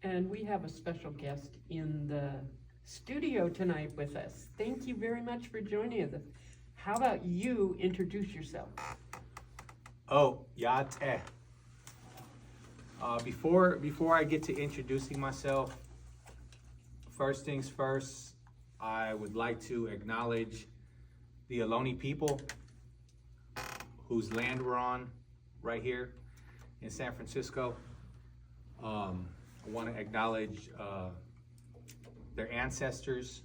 And we have a special guest in the studio tonight with us. Thank you very much for joining us. How about you introduce yourself? Oh, Yate. Before I get to introducing myself, first things first, I would like to acknowledge the Ohlone people whose land we're on right here in San Francisco. I want to acknowledge their ancestors,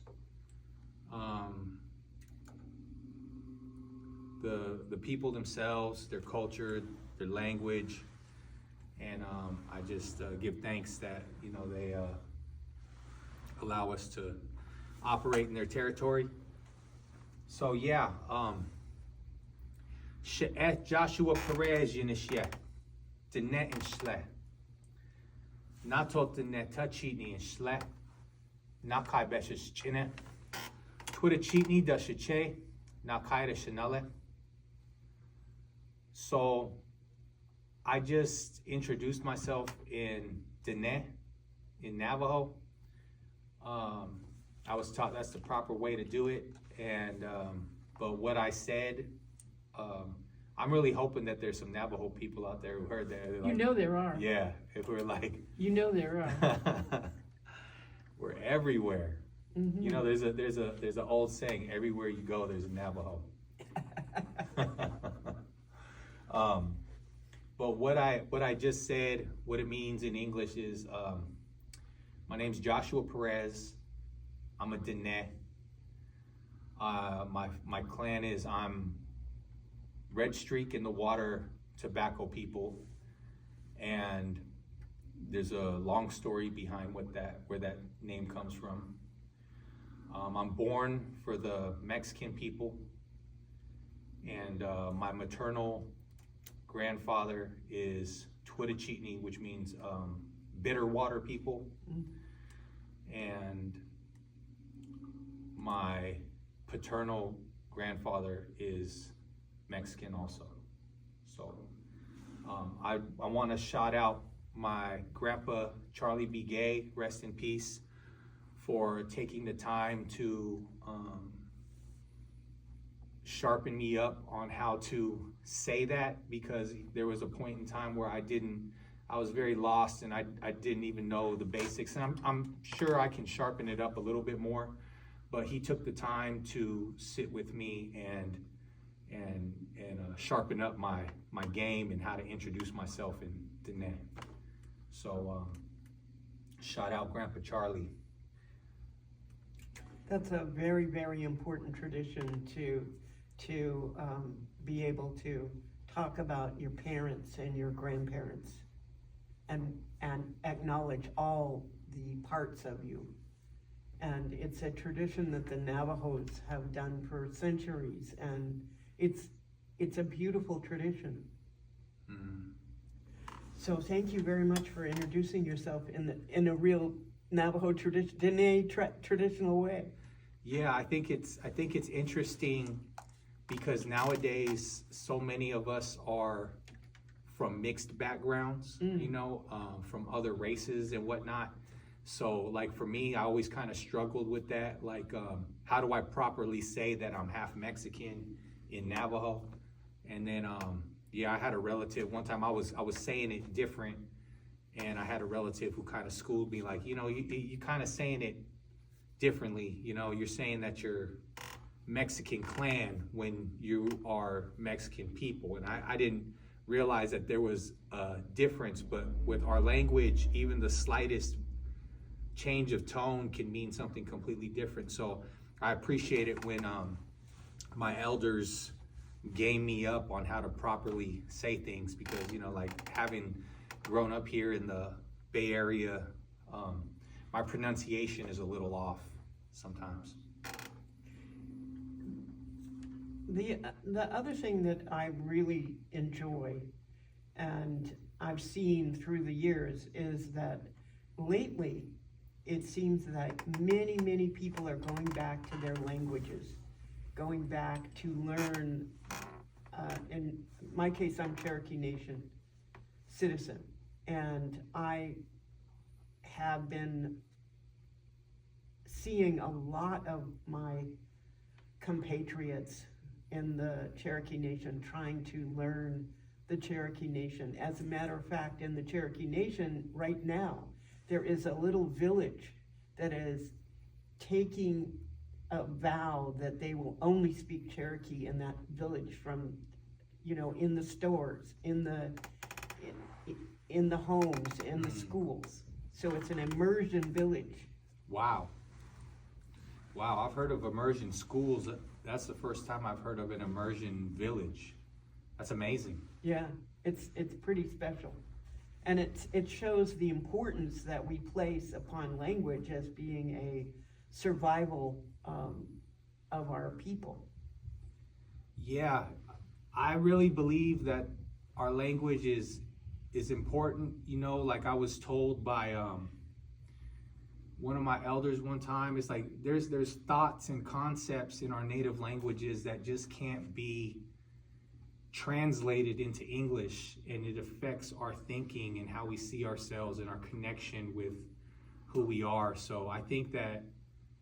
the people themselves, their culture, their language, and I just give thanks that they allow us to operate in their territory. So yeah, She'et Joshua Perez Yinishye, Denet and Shle. Natot Denet Tachitni and Shle. Nakai Beshes Chine. Twitter Chitni Dashache. Nakai de Chanale. So I just introduced myself in Denet, in Navajo. I was taught that's the proper way to do it, and but what I said, I'm really hoping that there's some Navajo people out there who heard that. Like, there are. Yeah, if we're like. There are. We're everywhere. Mm-hmm. There's an old saying: everywhere you go, there's a Navajo. But what I just said, what it means in English is, my name's Joshua Perez. I'm a Dene. My clan is I'm Red Streak in the Water Tobacco people, and there's a long story behind where that name comes from. I'm born for the Mexican people, and my maternal grandfather is Twitachitni, which means bitter water people, and my paternal grandfather is Mexican also. So I want to shout out my grandpa Charlie B. Gay, rest in peace, for taking the time to sharpen me up on how to say that, because there was a point in time where I was very lost, and I didn't even know the basics, and I'm sure I can sharpen it up a little bit more, but he took the time to sit with me and sharpen up my game and how to introduce myself in Dene. So shout out Grandpa Charlie. That's a very, very important tradition to be able to talk about your parents and your grandparents and acknowledge all the parts of you. And it's a tradition that the Navajos have done for centuries, and it's a beautiful tradition. Mm. So thank you very much for introducing yourself in a real Navajo traditional way. Yeah, I think it's interesting because nowadays so many of us are from mixed backgrounds, from other races and whatnot. So like for me, I always kind of struggled with that. Like, how do I properly say that I'm half Mexican in Navajo? And then, I had a relative one time. I was saying it different, and I had a relative who kind of schooled me, like, you kind of saying it differently. You're saying that you're Mexican clan when you are Mexican people, and I didn't realize that there was a difference. But with our language, even the slightest change of tone can mean something completely different. So I appreciate it when my elders game me up on how to properly say things, because like having grown up here in the Bay Area, my pronunciation is a little off sometimes. The other thing that I really enjoy, and I've seen through the years, is that lately it seems like many people are going back to their languages, going back to learn. In my case, I'm Cherokee Nation citizen, and I have been seeing a lot of my compatriots in the Cherokee Nation trying to learn the Cherokee Nation. As a matter of fact, in the Cherokee Nation right now, there is a little village that is taking a vow that they will only speak Cherokee in that village, from, in the stores, in the homes, in the schools. So it's an immersion village. Wow. Wow, I've heard of immersion schools. That's the first time I've heard of an immersion village. That's amazing. Yeah, it's pretty special. And it shows the importance that we place upon language as being a survival of our people. Yeah, I really believe that our language is important. Like I was told by one of my elders one time, it's like there's thoughts and concepts in our native languages that just can't be translated into English, and it affects our thinking and how we see ourselves and our connection with who we are. So I think that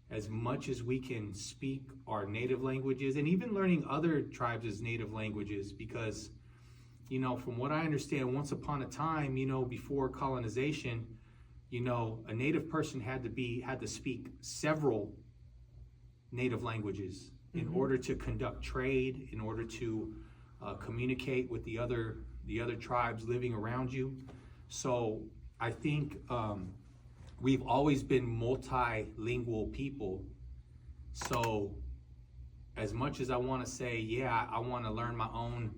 as much as we can speak our native languages, and even learning other tribes' native languages, because from what I understand, once upon a time, before colonization, a native person had to speak several native languages in order to conduct trade, in order to communicate with the other tribes living around you. So I think we've always been multilingual people. So as much as I want to say, yeah, I want to learn my own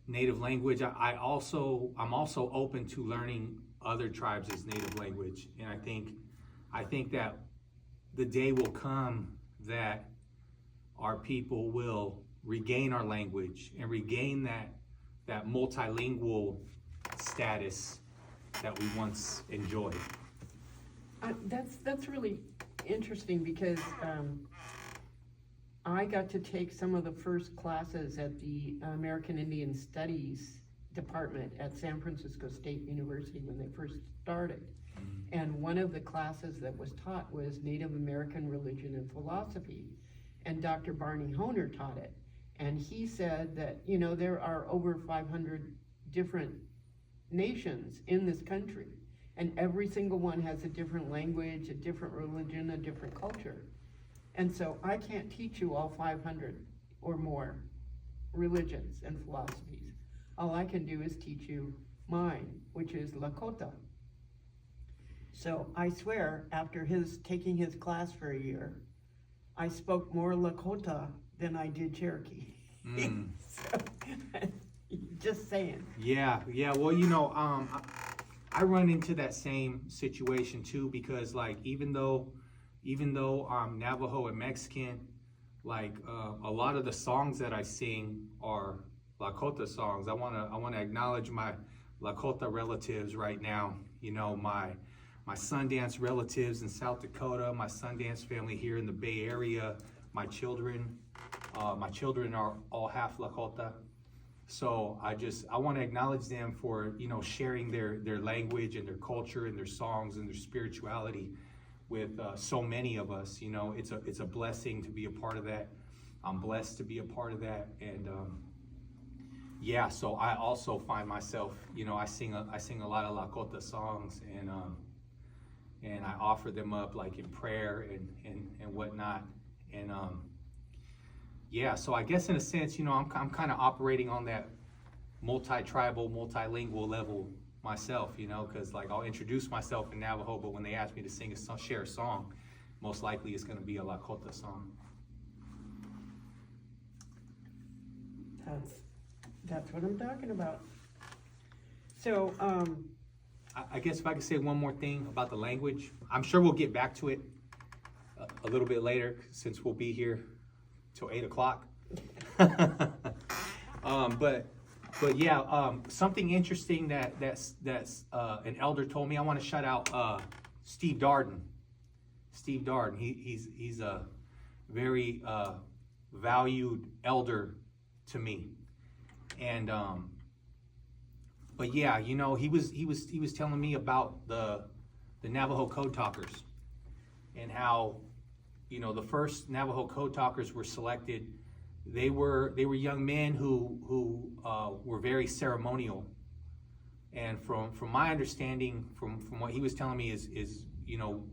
native language, I'm also open to learning other tribes' native language. And I think that the day will come that our people will regain our language and regain that multilingual status that we once enjoyed. That's really interesting, because I got to take some of the first classes at the American Indian Studies department at San Francisco State University when they first started. And one of the classes that was taught was Native American religion and philosophy. And Dr. Barney Honer taught it. And he said that, there are over 500 different nations in this country. And every single one has a different language, a different religion, a different culture. And so I can't teach you all 500 or more religions and philosophies. All I can do is teach you mine, which is Lakota. So I swear, after taking his class for a year, I spoke more Lakota than I did Cherokee. So, just saying. Yeah. Well, I run into that same situation too, because like even though I'm Navajo and Mexican, like a lot of the songs that I sing are Lakota songs. I wanna acknowledge my Lakota relatives right now. My Sundance relatives in South Dakota, my Sundance family here in the Bay Area, my children are all half Lakota. So I want to acknowledge them for, sharing their language and their culture and their songs and their spirituality with so many of us. It's a blessing to be a part of that. I'm blessed to be a part of that. And so I also find myself, I sing a lot of Lakota songs, and I offer them up like in prayer and whatnot. And so I guess in a sense, I'm kind of operating on that multi-tribal, multilingual level myself, because like I'll introduce myself in Navajo, but when they ask me to share a song, most likely it's going to be a Lakota song. That's what I'm talking about. So, I guess if I could say one more thing about the language, I'm sure we'll get back to it a little bit later, since we'll be here till 8 o'clock. But yeah, something interesting that's an elder told me. I want to shout out Steve Darden. Steve Darden, he's a very valued elder to me, and but yeah, he was telling me about the the Navajo Code Talkers, and how, you know, the first Navajo Code Talkers were selected. They were young men who were very ceremonial, and from my understanding, from what he was telling me is you know,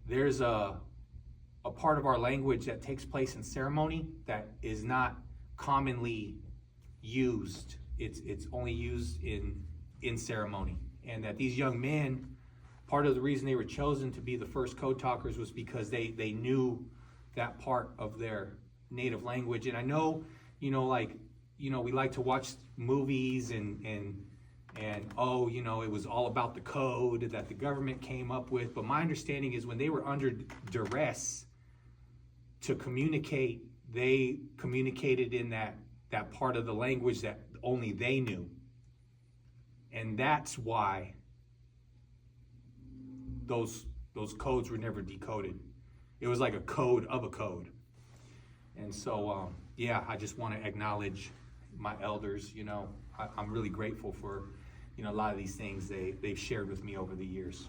there's a part of our language that takes place in ceremony that is not commonly used. It's only used in ceremony, and that these young men, part of the reason they were chosen to be the first code talkers was because they knew that part of their native language. And I know, you know, like, you know, we like to watch movies and oh, you know, it was all about the code that the government came up with. But my understanding is when they were under duress to communicate, they communicated in that part of the language that only they knew. And that's why those codes were never decoded. It was like a code of a code. And so, yeah, I just want to acknowledge my elders. You know, I'm really grateful for, you know, a lot of these things they've shared with me over the years.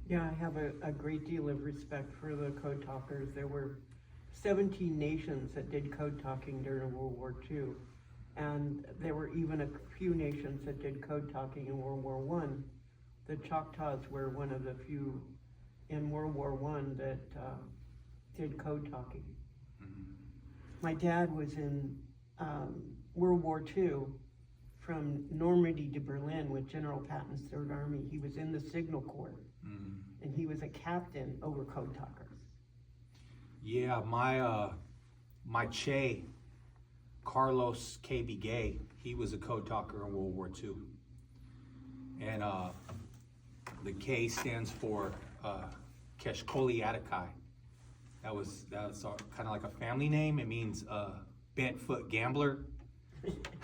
Yeah, I have a great deal of respect for the code talkers. There were 17 nations that did code talking during World War II. And there were even a few nations that did code talking in World War I. The Choctaws were one of the few in World War I that did code talking. Mm-hmm. My dad was in World War II from Normandy to Berlin with General Patton's Third Army. He was in the Signal Corps, and he was a captain over code talkers. Yeah, my Che, Carlos K.B. Gay, he was a code talker in World War II. And the K stands for Keshkoli Atakai. That was kind of like a family name. It means bent foot gambler.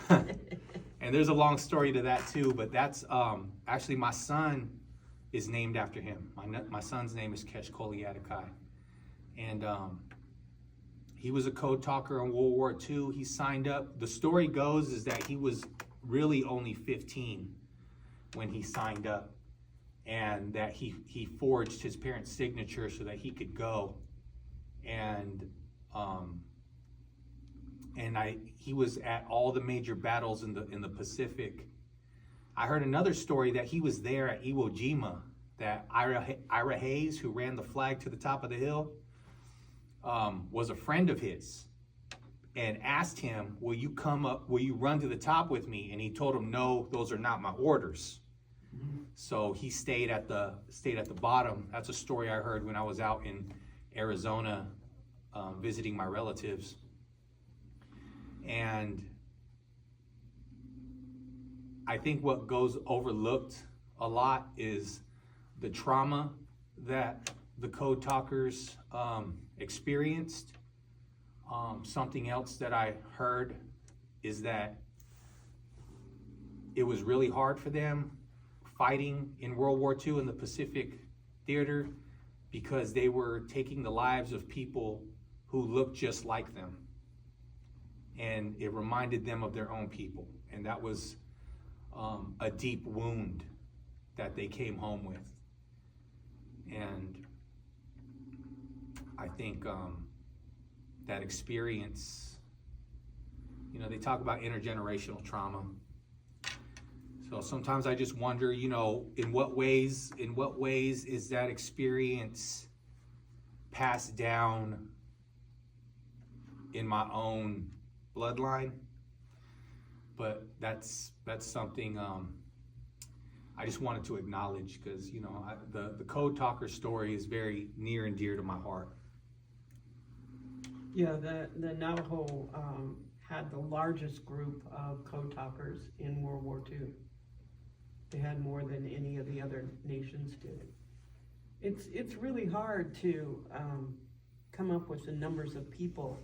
And there's a long story to that too, but that's actually my son is named after him. My son's name is Keshkoli Atakai. And he was a code talker in World War II. He signed up. The story goes is that he was really only 15 when he signed up, and that he forged his parents' signature so that he could go. And he was at all the major battles in the Pacific. I heard another story that he was there at Iwo Jima, that Ira Hayes, who ran the flag to the top of the hill, was a friend of his, and asked him, will you run to the top with me? And he told him, no, those are not my orders. Mm-hmm. So he stayed at the bottom. That's a story I heard when I was out in Arizona visiting my relatives. And I think what goes overlooked a lot is the trauma that the code talkers experienced. Something else that I heard is that it was really hard for them fighting in World War II in the Pacific theater because they were taking the lives of people who looked just like them. And it reminded them of their own people. And that was a deep wound that they came home with. And I think that experience, you know, they talk about intergenerational trauma. So sometimes I just wonder, you know, in what ways is that experience passed down in my own bloodline? But that's something I just wanted to acknowledge, because, you know, the code talker story is very near and dear to my heart. Yeah, the Navajo had the largest group of code talkers in World War II. They had more than any of the other nations did. It's really hard to come up with the numbers of people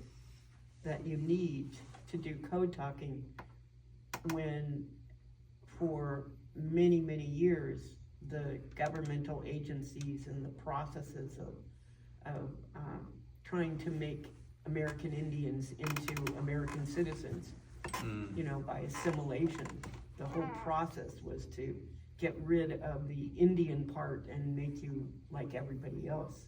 that you need to do code talking when for many, many years the governmental agencies and the processes of trying to make American Indians into American citizens, you know, by assimilation. The whole process was to get rid of the Indian part and make you like everybody else.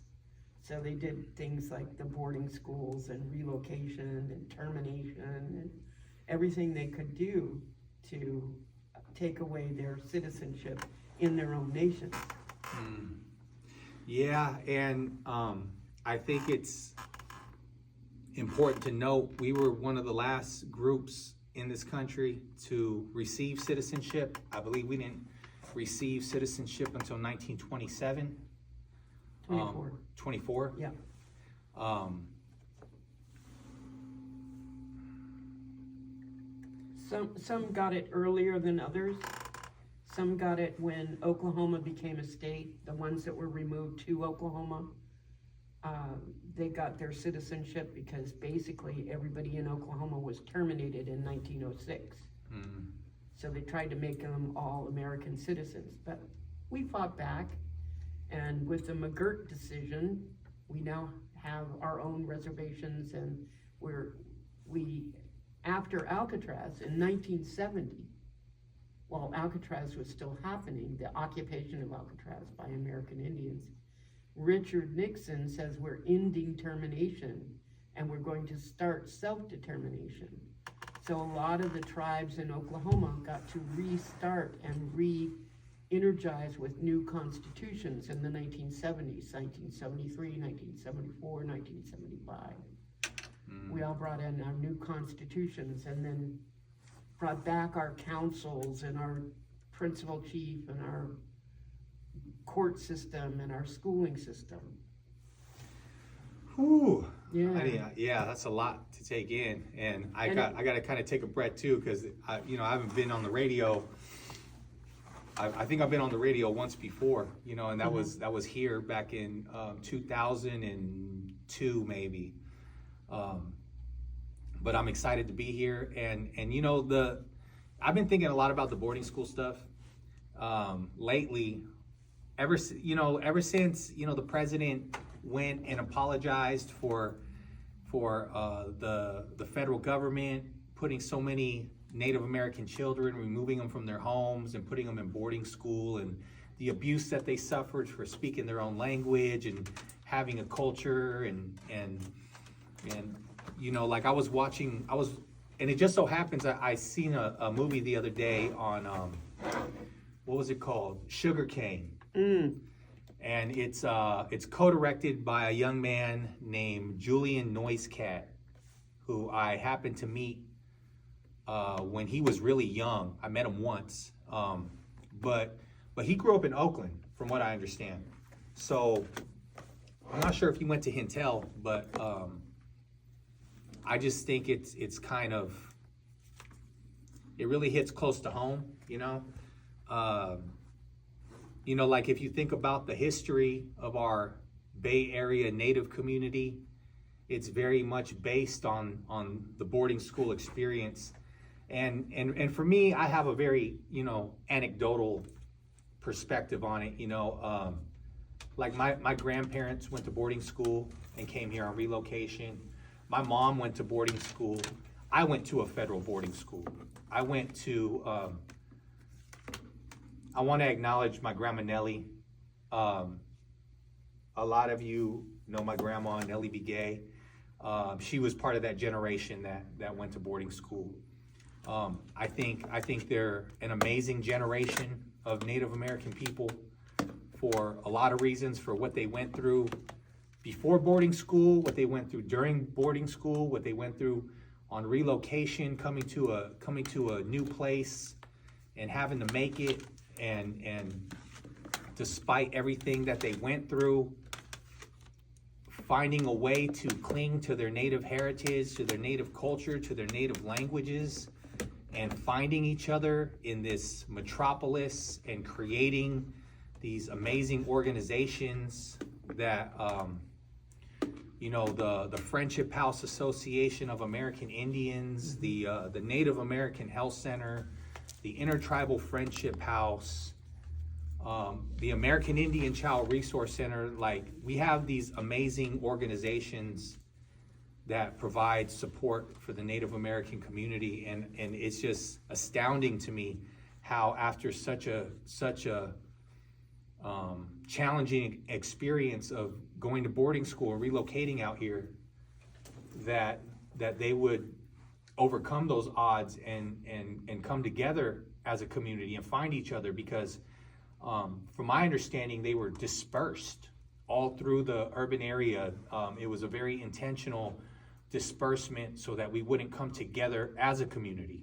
So they did things like the boarding schools and relocation and termination and everything they could do to take away their citizenship in their own nation. Yeah, and I think it's important to note we were one of the last groups in this country to receive citizenship. I believe we didn't receive citizenship until 1927. 24. 24? Yeah. Some got it earlier than others. Some got it when Oklahoma became a state. The ones that were removed to Oklahoma, they got their citizenship because basically everybody in Oklahoma was terminated in 1906. So they tried to make them all American citizens. But we fought back, and with the McGirt decision, we now have our own reservations, and after Alcatraz in 1970, while Alcatraz was still happening, the occupation of Alcatraz by American Indians, Richard Nixon says we're ending termination and we're going to start self-determination. So a lot of the tribes in Oklahoma got to restart and re-energize with new constitutions in the 1970s, 1973, 1974, 1975. We all brought in our new constitutions and then brought back our councils and our principal chief and our court system and our schooling system. Whew. Yeah. Yeah, that's a lot to take in, and I got to kind of take a breath too, because I haven't been on the radio. I think I've been on the radio once before, and that was here back in 2002 maybe. But I'm excited to be here, and I've been thinking a lot about the boarding school stuff lately. Ever since the president went and apologized for the federal government putting so many Native American children, removing them from their homes and putting them in boarding school, and the abuse that they suffered for speaking their own language and having a culture, and like I was watching, and it just so happens I seen a movie the other day on what was it called? Sugarcane. And it's co-directed by a young man named Julian Noisecat, who I happened to meet when he was really young. I met him once, but he grew up in Oakland, from what I understand. So I'm not sure if he went to Hintel, but I just think it's kind of, it really hits close to home, like if you think about the history of our Bay Area Native community, it's very much based on the boarding school experience. And for me, I have a very, anecdotal perspective on it, like my grandparents went to boarding school and came here on relocation. My mom went to boarding school. I went to a federal boarding school. I went to, I want to acknowledge my grandma Nellie. A lot of you know my grandma, Nellie B. Gay. She was part of that generation that went to boarding school. I think they're an amazing generation of Native American people for a lot of reasons, for what they went through before boarding school, what they went through during boarding school, what they went through on relocation, coming to a new place and having to make it, and despite everything that they went through, finding a way to cling to their native heritage, to their native culture, to their native languages, and finding each other in this metropolis and creating these amazing organizations that, the Friendship House Association of American Indians, the Native American Health Center, the Intertribal Friendship House, the American Indian Child Resource Center. Like, we have these amazing organizations that provide support for the Native American community, and it's just astounding to me how after such a challenging experience of going to boarding school and relocating out here, that they would overcome those odds and come together as a community and find each other, because from my understanding, they were dispersed all through the urban area. It was a very intentional disbursement so that we wouldn't come together as a community.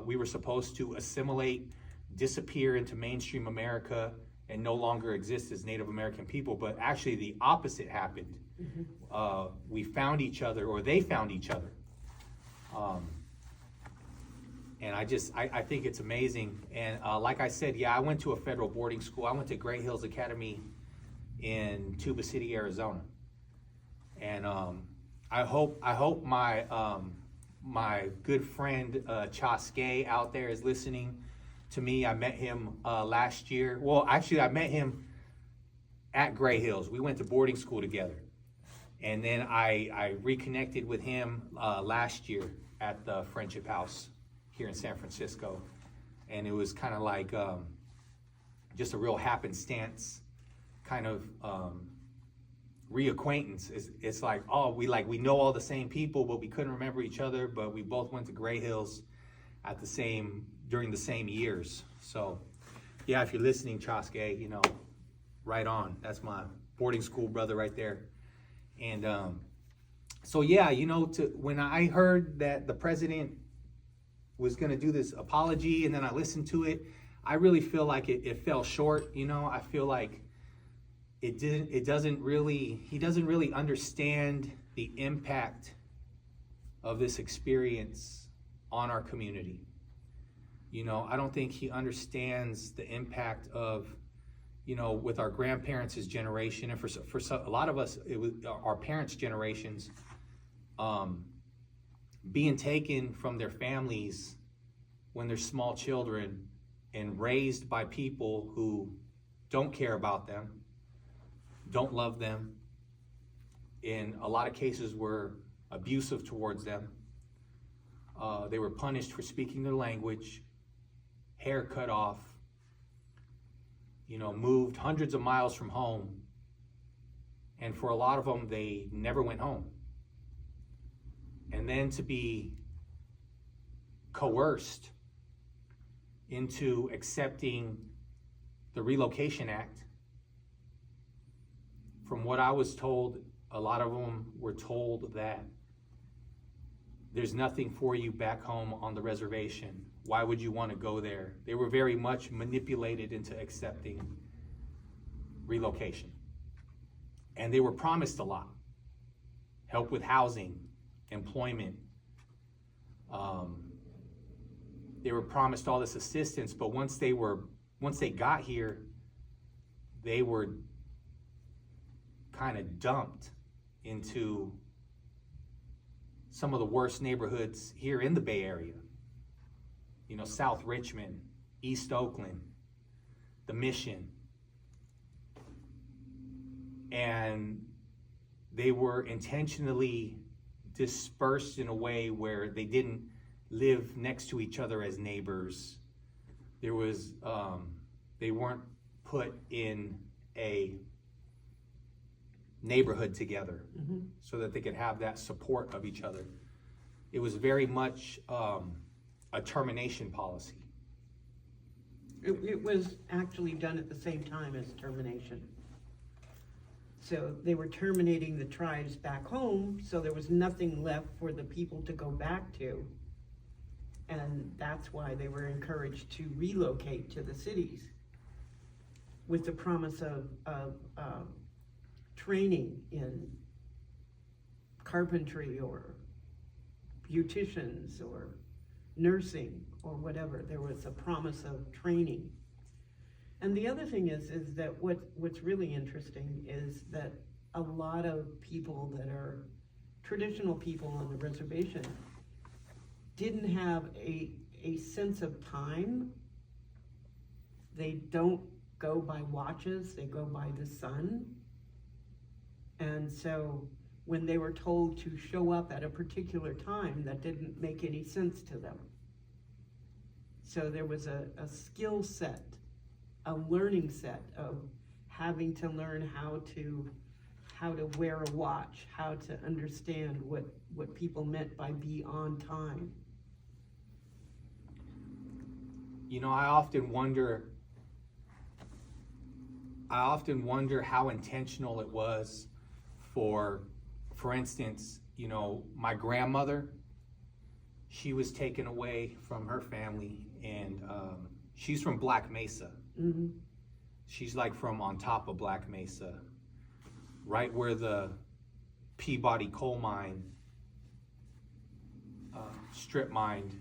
We were supposed to assimilate, disappear into mainstream America, and no longer exist as Native American people, but actually the opposite happened. We found each other, or they found each other. And I think it's amazing. And like I said, yeah, I went to a federal boarding school. I went to Gray Hills Academy in Tuba City, Arizona. And I hope my my good friend Chaske out there is listening to me. I met him last year. Well, actually, I met him at Gray Hills. We went to boarding school together. And then I reconnected with him last year at the Friendship House here in San Francisco. And it was kind of like just a real happenstance kind of reacquaintance. It's like, oh, we know all the same people, but we couldn't remember each other, but we both went to Gray Hills during the same years. So yeah, if you're listening, Chaske, you know, right on. That's my boarding school brother right there. And so yeah, you know, when I heard that the president was going to do this apology, and then I listened to it, I really feel like it fell short. You know, I feel like he doesn't really understand the impact of this experience on our community. You know, I don't think he understands the impact of, you know, with our grandparents' generation, and for a lot of us, it was our parents' generations, being taken from their families when they're small children and raised by people who don't care about them, don't love them, in a lot of cases were abusive towards them. They were punished for speaking their language, hair cut off, you know, moved hundreds of miles from home. And for a lot of them, they never went home. And then to be coerced into accepting the Relocation Act. From what I was told, a lot of them were told that there's nothing for you back home on the reservation. Why would you want to go there? They were very much manipulated into accepting relocation. And they were promised a lot. Help with housing, employment. They were promised all this assistance, but once they got here, they were kind of dumped into some of the worst neighborhoods here in the Bay Area. You know, South Richmond, East Oakland, the Mission. And they were intentionally dispersed in a way where they didn't live next to each other as neighbors. There was, they weren't put in a neighborhood together so that they could have that support of each other. It was very much a termination policy. It was actually done at the same time as termination. So they were terminating the tribes back home, so there was nothing left for the people to go back to. And that's why they were encouraged to relocate to the cities with the promise of training in carpentry or beauticians or nursing or whatever. There was a promise of training. And the other thing is that what's really interesting is that a lot of people that are traditional people on the reservation didn't have a sense of time. They don't go by watches, they go by the sun. And so when they were told to show up at a particular time, that didn't make any sense to them. So there was a skill set, a learning set of having to learn how to wear a watch, how to understand what people meant by be on time. You know, I often wonder how intentional it was for instance, you know, my grandmother, she was taken away from her family, and she's from Black Mesa. Mm-hmm. She's like from on top of Black Mesa, right where the Peabody coal mine, strip mined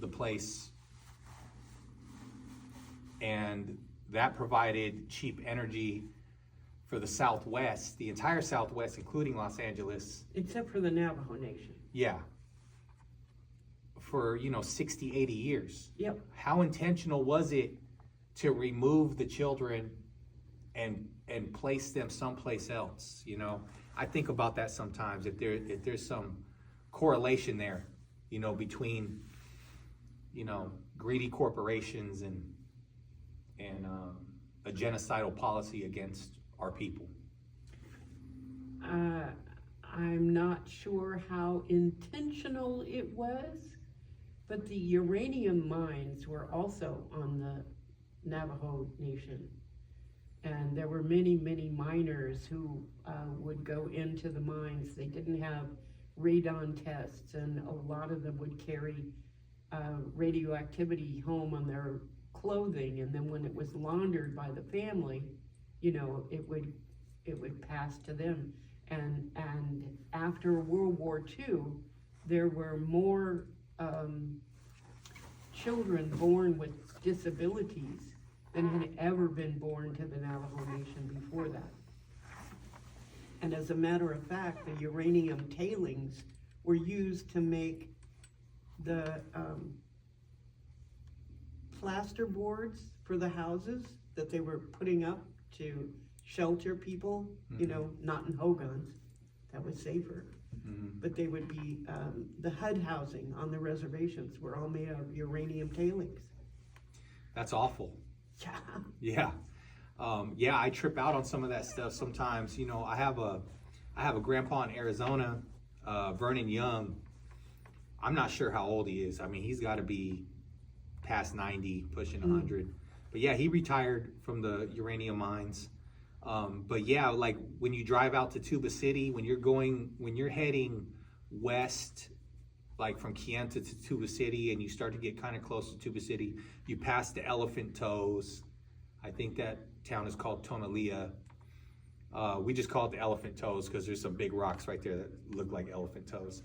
the place. And that provided cheap energy for the Southwest, the entire Southwest, including Los Angeles. Except for the Navajo Nation. Yeah. For, 60, 80 years. Yep. How intentional was it to remove the children and place them someplace else? I think about that sometimes, if there's some correlation there, between, greedy corporations and a genocidal policy against our people. I'm not sure how intentional it was, but the uranium mines were also on the Navajo Nation. And there were many, many miners who would go into the mines. They didn't have radon tests, and a lot of them would carry radioactivity home on their clothing, and then when it was laundered by the family, it would pass to them. And after World War II, there were more children born with disabilities than had ever been born to the Navajo Nation before that. And as a matter of fact, the uranium tailings were used to make the plaster boards for the houses that they were putting up to shelter people, not in hogans. That was safer. Mm-hmm. But they would be, the HUD housing on the reservations were all made out of uranium tailings. That's awful. Yeah. Yeah, I trip out on some of that stuff sometimes. I have a grandpa in Arizona, Vernon Young. I'm not sure how old he is. I mean, he's got to be past 90, pushing 100. But yeah, he retired from the uranium mines. But yeah, like when you drive out to Tuba City, when you're heading west, like from Kayenta to Tuba City, and you start to get kind of close to Tuba City, you pass the Elephant Toes. I think that town is called Tonalea. We just call it the Elephant Toes because there's some big rocks right there that look like elephant toes.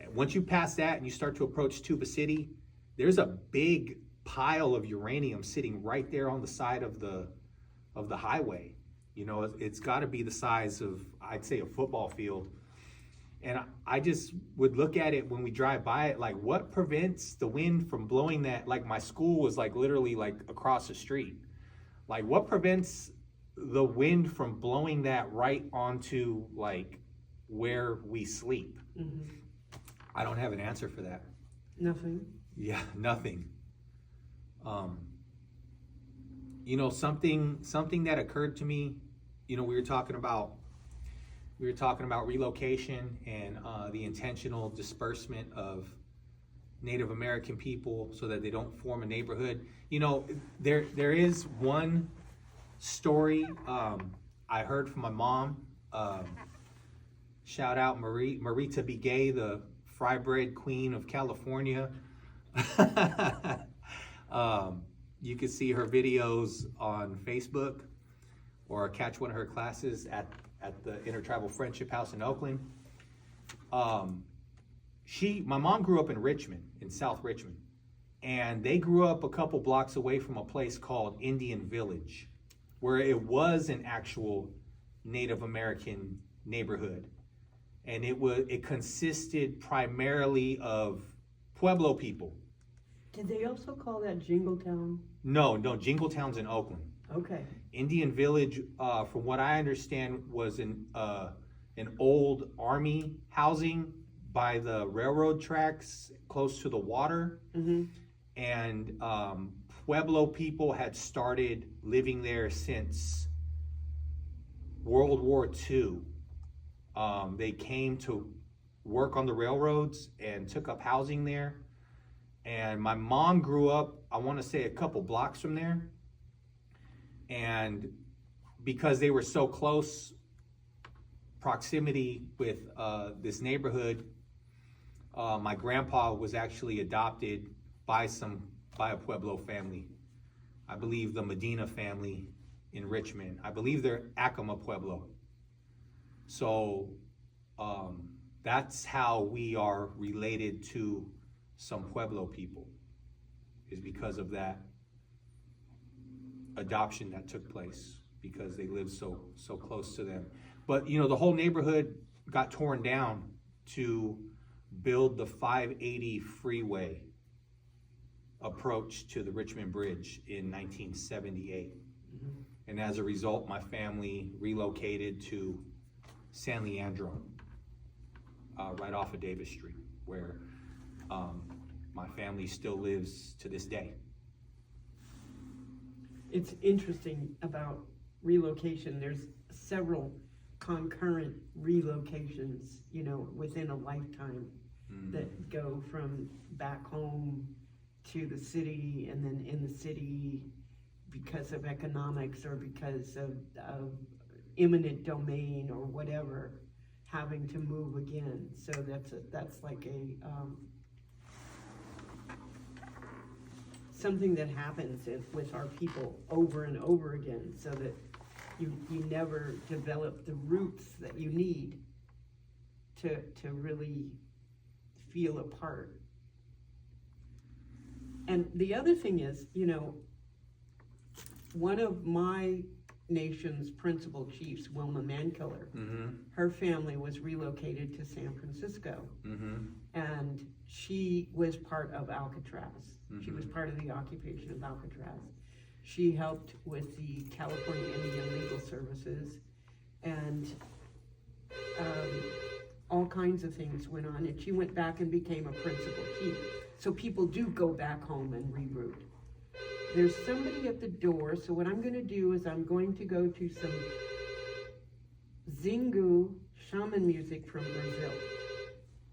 And once you pass that and you start to approach Tuba City, there's a big pile of uranium sitting right there on the side of the highway. It's got to be the size of, I'd say, a football field. And I just would look at it when we drive by it, like, what prevents the wind from blowing that? Like, my school was like literally like across the street. Like, what prevents the wind from blowing that right onto like where we sleep? Mm-hmm. I don't have an answer for that. Nothing. Yeah, nothing. Something that occurred to me, we were talking about relocation and the intentional disbursement of Native American people so that they don't form a neighborhood. There is one story I heard from my mom. Shout out Marita Begay, the fry bread queen of California. You can see her videos on Facebook or catch one of her classes at the Intertribal Friendship House in Oakland. My mom grew up in Richmond, in South Richmond, and they grew up a couple blocks away from a place called Indian Village, where it was an actual Native American neighborhood. And it consisted primarily of Pueblo people. Did they also call that Jingletown? No, Jingletown's in Oakland. Okay. Indian Village, from what I understand, was an old army housing by the railroad tracks close to the water. Mm-hmm. And Pueblo people had started living there since World War II. They came to work on the railroads and took up housing there. And my mom grew up, I want to say, a couple blocks from there. And because they were so close proximity with this neighborhood, my grandpa was actually adopted by a Pueblo family. I believe the Medina family in Richmond. I believe they're Acoma Pueblo. So that's how we are related to some Pueblo people, is because of that adoption that took place, because they lived so close to them. But the whole neighborhood got torn down to build the 580 freeway approach to the Richmond Bridge in 1978. Mm-hmm. And as a result, my family relocated to San Leandro, right off of Davis Street, where my family still lives to this day. It's interesting about relocation. There's several concurrent relocations, within a lifetime, that go from back home to the city, and then in the city because of economics or because of eminent domain or whatever, having to move again. So that's like a something that happens with our people over and over again, so that you never develop the roots that you need to really feel a part. And the other thing is, one of my nation's principal chiefs, Wilma Mankiller, her family was relocated to San Francisco, and she was part of Alcatraz. She was part of the occupation of Alcatraz. She helped with the California Indian Legal Services, and all kinds of things went on, and she went back and became a principal chief. So people do go back home and reroute. There's somebody at the door, so what I'm going to do is I'm going to go to some Zingu shaman music from Brazil.